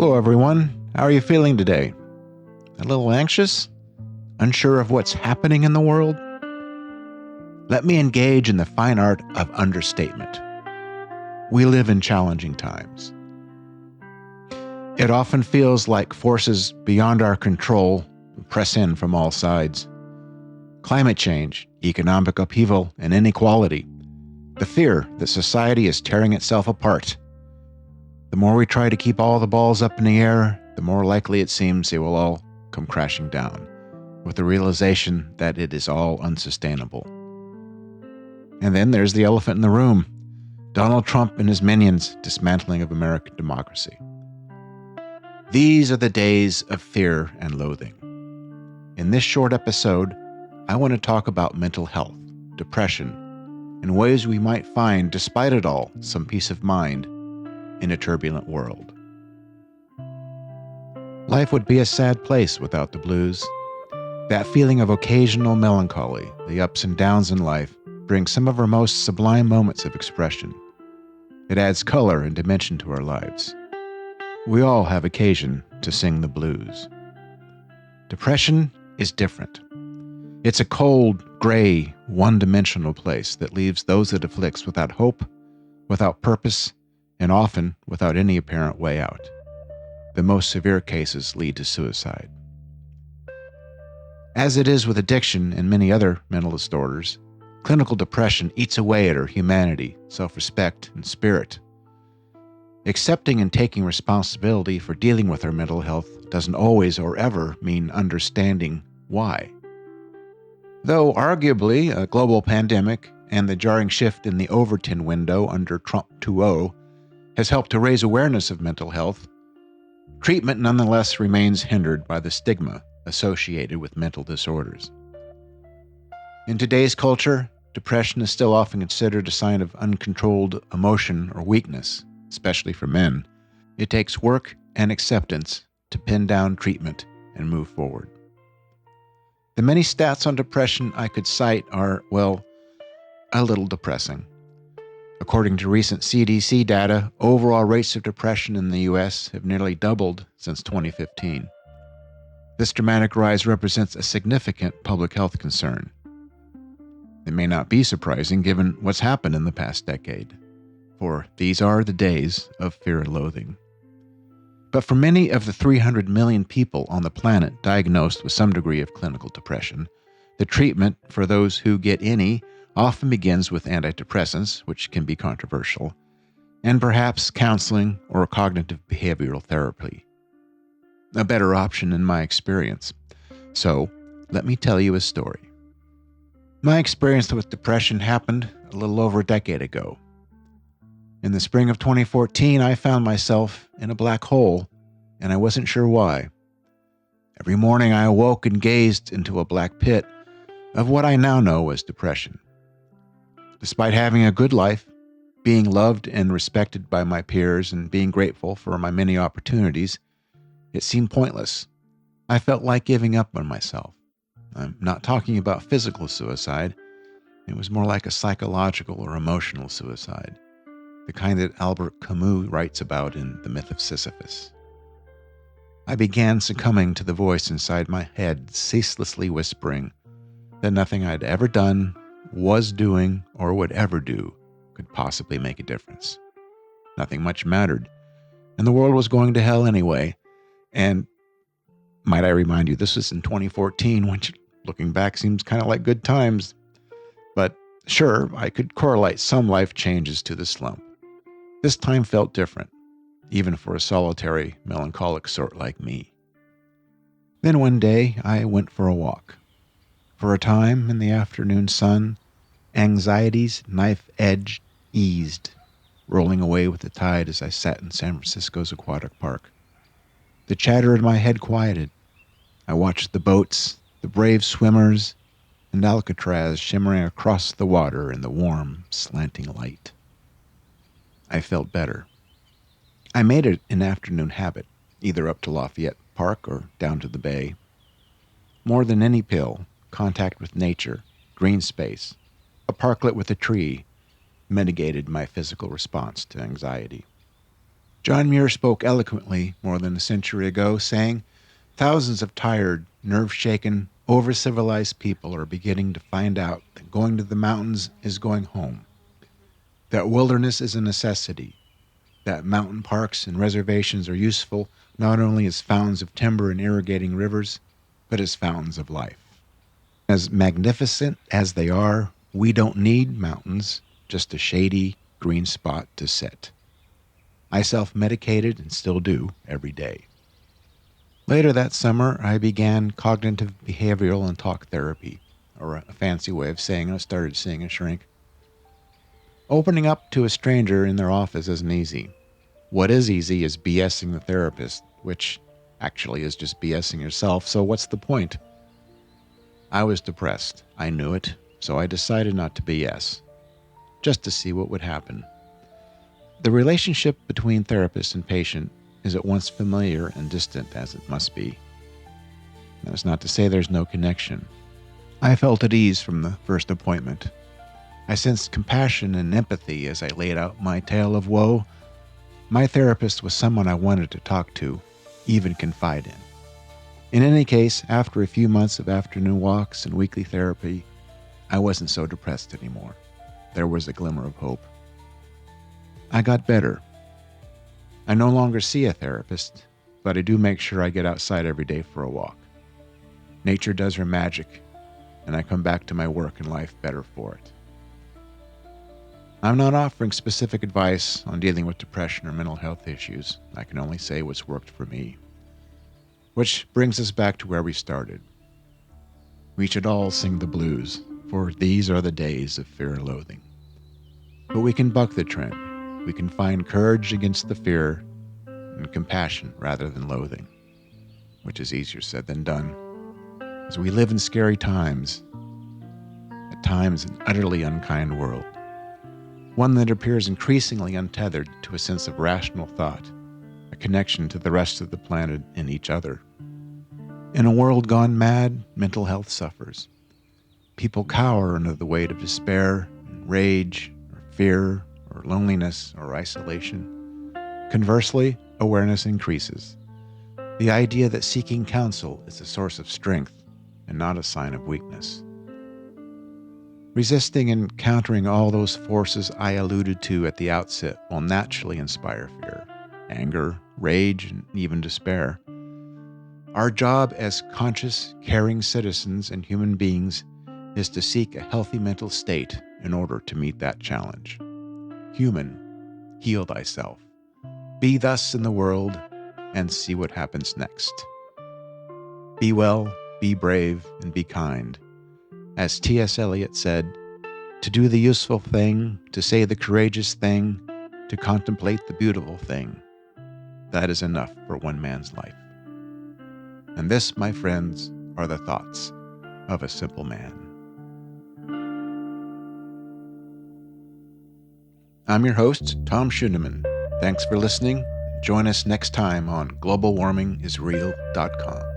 Hello, everyone. How are you feeling today? A little anxious? Unsure of what's happening in the world? Let me engage in the fine art of understatement. We live in challenging times. It often feels like forces beyond our control press in from all sides. Climate change, economic upheaval, and inequality. The fear that society is tearing itself apart. The more we try to keep all the balls up in the air, the more likely it seems they will all come crashing down, with the realization that it is all unsustainable. And then there's the elephant in the room, Donald Trump and his minions' dismantling of American democracy. These are the days of fear and loathing. In this short episode, I want to talk about mental health, depression, and ways we might find, despite it all, some peace of mind in a turbulent world. Life would be a sad place without the blues. That feeling of occasional melancholy, the ups and downs in life, brings some of our most sublime moments of expression. It adds color and dimension to our lives. We all have occasion to sing the blues. Depression is different. It's a cold, gray, one-dimensional place that leaves those it afflicts without hope, without purpose, and often without any apparent way out. The most severe cases lead to suicide. As it is with addiction and many other mental disorders, clinical depression eats away at our humanity, self-respect, and spirit. Accepting and taking responsibility for dealing with our mental health doesn't always or ever mean understanding why. Though arguably a global pandemic and the jarring shift in the Overton window under Trump 2.0 has helped to raise awareness of mental health, treatment nonetheless remains hindered by the stigma associated with mental disorders. In today's culture, depression is still often considered a sign of uncontrolled emotion or weakness, especially for men. It takes work and acceptance to pin down treatment and move forward. The many stats on depression I could cite are, well, a little depressing. According to recent CDC data, overall rates of depression in the U.S. have nearly doubled since 2015. This dramatic rise represents a significant public health concern. It may not be surprising given what's happened in the past decade, for these are the days of fear and loathing. But for many of the 300 million people on the planet diagnosed with some degree of clinical depression, the treatment for those who get any often begins with antidepressants, which can be controversial, and perhaps counseling or cognitive behavioral therapy. A better option in my experience. So, let me tell you a story. My experience with depression happened a little over a decade ago. In the spring of 2014, I found myself in a black hole, and I wasn't sure why. Every morning I awoke and gazed into a black pit of what I now know as depression. Despite having a good life, being loved and respected by my peers, and being grateful for my many opportunities, it seemed pointless. I felt like giving up on myself. I'm not talking about physical suicide. It was more like a psychological or emotional suicide, the kind that Albert Camus writes about in The Myth of Sisyphus. I began succumbing to the voice inside my head, ceaselessly whispering that nothing I'd ever done, was doing, or would ever do could possibly make a difference. Nothing much mattered, and the world was going to hell anyway. And might I remind you, this was in 2014, which looking back seems kind of like good times. But sure, I could correlate some life changes to the slump. This time felt different, even for a solitary, melancholic sort like me. Then one day, I went for a walk. For a time, in the afternoon sun, anxiety's knife edge eased, rolling away with the tide as I sat in San Francisco's aquatic park. The chatter in my head quieted. I watched the boats, the brave swimmers, and Alcatraz shimmering across the water in the warm, slanting light. I felt better. I made it an afternoon habit, either up to Lafayette Park or down to the bay. More than any pill, contact with nature, green space, a parklet with a tree, mitigated my physical response to anxiety. John Muir spoke eloquently more than a century ago, saying, "Thousands of tired, nerve-shaken, over-civilized people are beginning to find out that going to the mountains is going home, that wilderness is a necessity, that mountain parks and reservations are useful not only as fountains of timber and irrigating rivers, but as fountains of life. As magnificent as they are, we don't need mountains, just a shady, green spot to sit." I self-medicated and still do every day. Later that summer, I began cognitive behavioral and talk therapy, or a fancy way of saying I started seeing a shrink. Opening up to a stranger in their office isn't easy. What is easy is BSing the therapist, which actually is just BSing yourself, so what's the point? I was depressed. I knew it, so I decided not to BS, just to see what would happen. The relationship between therapist and patient is at once familiar and distant as it must be. That is not to say there's no connection. I felt at ease from the first appointment. I sensed compassion and empathy as I laid out my tale of woe. My therapist was someone I wanted to talk to, even confide in. In any case, after a few months of afternoon walks and weekly therapy, I wasn't so depressed anymore. There was a glimmer of hope. I got better. I no longer see a therapist, but I do make sure I get outside every day for a walk. Nature does her magic, and I come back to my work and life better for it. I'm not offering specific advice on dealing with depression or mental health issues. I can only say what's worked for me. Which brings us back to where we started. We should all sing the blues, for these are the days of fear and loathing. But we can buck the trend. We can find courage against the fear and compassion rather than loathing, which is easier said than done. As we live in scary times, at times an utterly unkind world, one that appears increasingly untethered to a sense of rational thought, a connection to the rest of the planet and each other. In a world gone mad, mental health suffers. People cower under the weight of despair and rage or fear or loneliness or isolation. Conversely, awareness increases. The idea that seeking counsel is a source of strength and not a sign of weakness. Resisting and countering all those forces I alluded to at the outset will naturally inspire fear, anger, rage, and even despair. Our job as conscious, caring citizens and human beings is to seek a healthy mental state in order to meet that challenge. Human, heal thyself. Be thus in the world and see what happens next. Be well, be brave, and be kind. As T.S. Eliot said, to do the useful thing, to say the courageous thing, to contemplate the beautiful thing, that is enough for one man's life. And this, my friends, are the thoughts of a simple man. I'm your host, Tom Schueneman. Thanks for listening. Join us next time on globalwarmingisreal.com.